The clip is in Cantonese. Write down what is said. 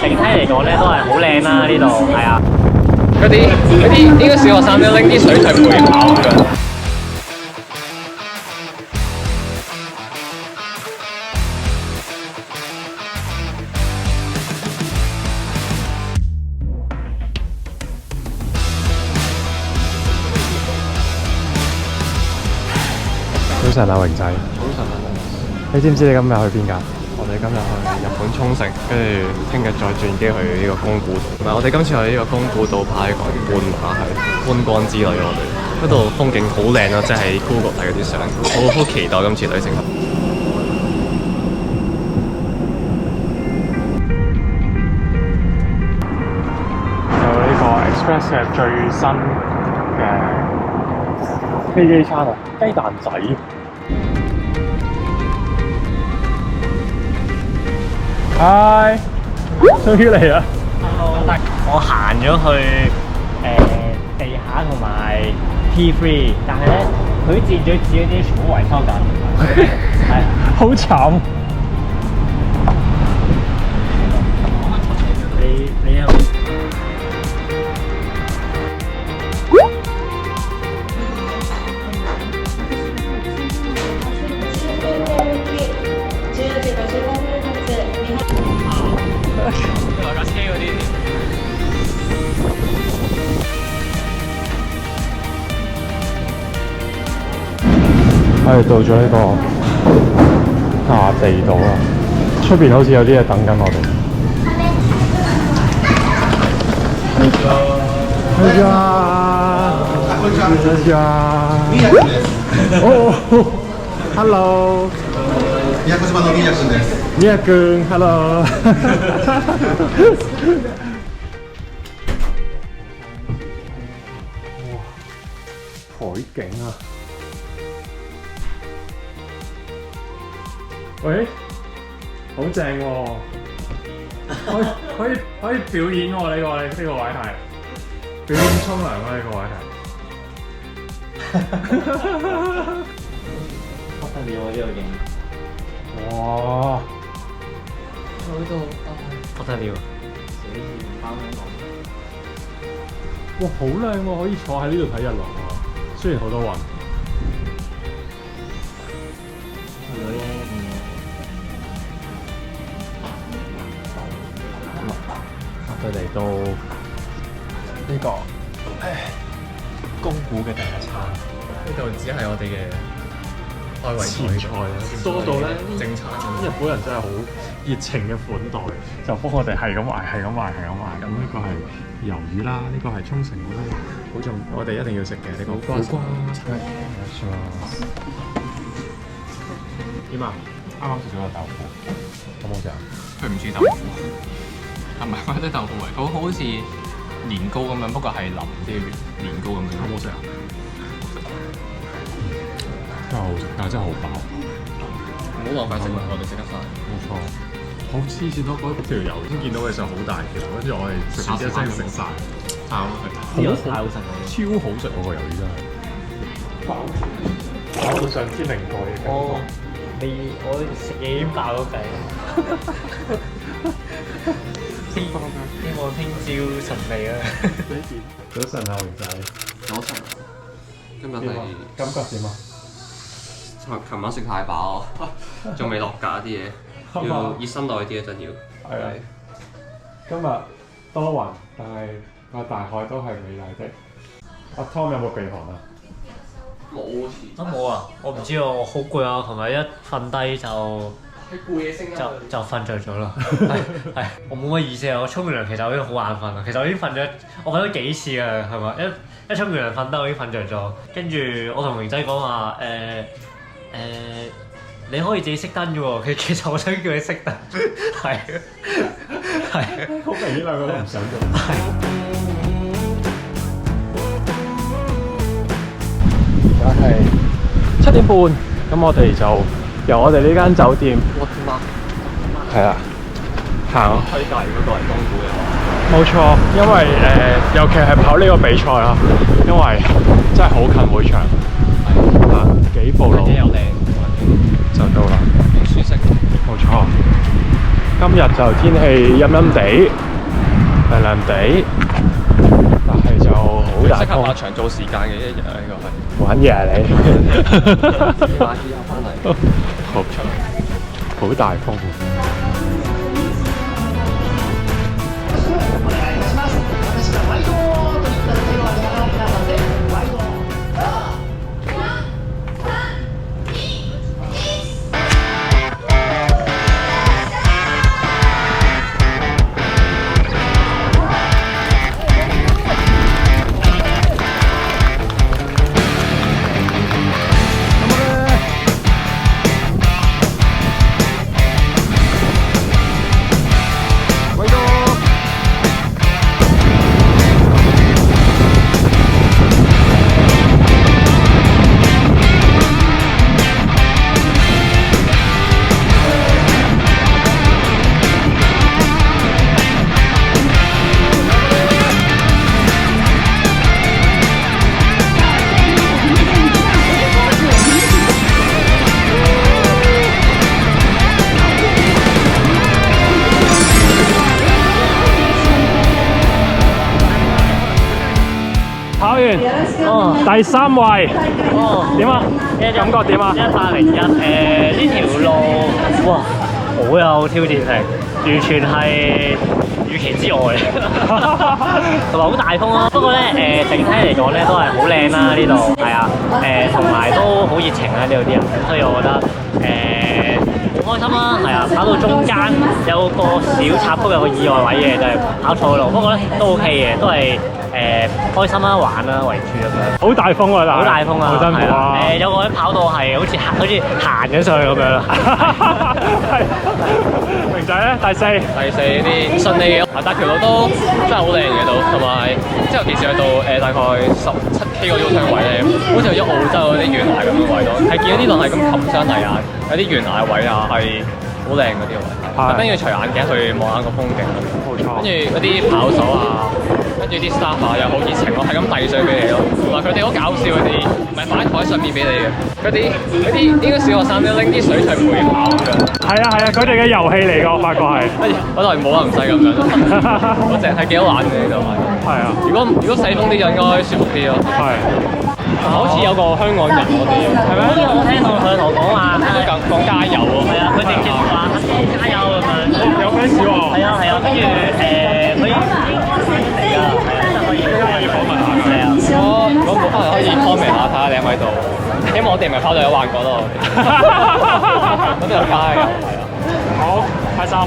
整體嚟講咧都係好靚啦，呢度係啊。嗰啲應該小學生都拎啲水去陪跑㗎。早晨啊，榮仔。早晨啊，你知唔知你今日去邊㗎？我哋今日去日本沖繩，跟住聽日再轉機去呢個宮古島。唔係，我哋今次去呢個宮古島拍一個半馬係觀光之旅，我哋嗰度風景好靚啊，即係喺 Google 睇嗰啲相，好期待今次旅程。有呢個 Express 嘅最新嘅飛機餐啊，雞蛋仔。Hi， 終於嚟啦！我行咗去地下同埋 T3，但係咧佢箭嘴指嗰啲全部維修緊，係好慘。你有？架車嗰啲。我哋到咗呢個下地島啦，出邊好似有啲嘢等緊我哋。Hello。宮君 ，Hello。哇，海景啊！喂，好正喎！可以表演喎，呢個位係表演沖涼喎，呢個位係。不得了啊！呢個景。哇！不得了。哇，好靚喎！可以坐喺呢度睇日落喎，雖然好多雲。佢嚟到呢個宮古嘅第一餐，呢度只係我哋嘅外圍前菜啦，多到咧正餐。日本人真係好熱情嘅款待，就幫我哋係咁賣，係咁賣，係咁賣。咁呢個係魷魚啦，呢個係沖繩嗰啲好重，我哋一定要食嘅呢個苦瓜。係，冇錯。點啊？啱啱食咗個豆腐，好唔好食啊？佢唔似豆腐，係咪嗰啲豆腐嚟？佢好似年糕咁樣，不過係腍啲年糕咁樣。好唔好食啊？真係好食，但係真係好飽。唔好浪費食物，我哋食得晒。冇錯，好黐線咯！嗰條魷先見到嘅時候好大條，跟住我哋食一聲食晒，爆呢個太好食啦！超好食喎個魷魚真係，飽到上天靈蓋嘅感覺。我食嘢已經爆咗計。希望聽朝順利啊！早晨啊，榮仔。早晨。今日係感覺點啊？琴晚食太飽，仲未落架啲嘢，要熱身耐啲啊！真要。係啊。今日多雲，但係個大海都係美麗的。阿 Tom 有冇鼻鼾啊？冇冇啊！我唔知啊，我好攰啊，琴日一瞓低就瞓着咗啦。係我冇乜意思啊！我沖完涼其實我已經好眼瞓啦。其實我已經我瞓咗幾次啊，係咪？一沖完涼瞓低我已經瞓着咗。跟住我同榮仔講話你可以自己熄燈嘅喎。其實我想叫你熄燈，係好明顯兩個都唔想做。而家係7點半，咁我哋就由我哋呢間酒店，係啦，行。推介嗰個係宮古嘅話，冇錯，因為尤其係跑呢個比賽啦，因為真係好近會場，行幾步路就到啦，舒適。冇錯。今日就天氣陰陰地、涼涼地，但係就好大風。適合下長做時間嘅一日啊，呢個係。玩嘢啊你！晏啲又翻嚟。好大風。跑完第3位，點啊？感覺點啊？101呢條路哇，好有挑戰性，完全係預期之外，同埋好大風咯。不過咧整體嚟講咧都係好靚啦呢度，係啊同埋都好熱情啦呢度啲人，所以我覺得好開心啦，係啊！跑到中間有個小插曲有個意外位嘅，就係跑錯路，不過咧都 OK 嘅，都係開心啦、玩啦為主咁樣。好大風啊！好大風啊！好辛苦啊！有個人跑到係好似行緊上去咁樣啦。係。明仔咧第4啲順利嘅，但條路都真係好靚嘅都，同埋即係尤其是去到大概17K 個 U turn位咧，好似有澳洲嗰啲懸崖咁嘅位咯，係見到啲路係咁冚上嚟啊，有啲懸崖位啊係好靚嗰啲位，特登要除眼鏡去望下個風景，冇錯。跟住嗰啲跑手啊，跟住啲 staff 啊又好熱情咯，係咁遞水俾你咯，同埋佢哋好搞笑，佢哋唔係擺喺台上面俾你嘅，嗰啲應該小學生都拎啲水出嚟陪跑咁樣。係啊，佢哋嘅遊戲嚟㗎，我發覺係。嗰度冇啊，唔使咁樣，嗰隻係幾好玩嘅呢度係。係啊，如果細風啲就應該舒服啲咯。係。好似有個香港人嗰啲，係咪？好似我聽到佢同我講話，講加油喎。係啊，佢直接話加油咁樣。有 fans 喎。係啊，跟住佢應該嚟㗎，係啊，可以訪問下佢。係啊。如果冇翻嚟可以 comment 下睇下你喺咪度，希望我哋唔係跑到有幻覺咯。嗰度加油係啊。好，開心。好。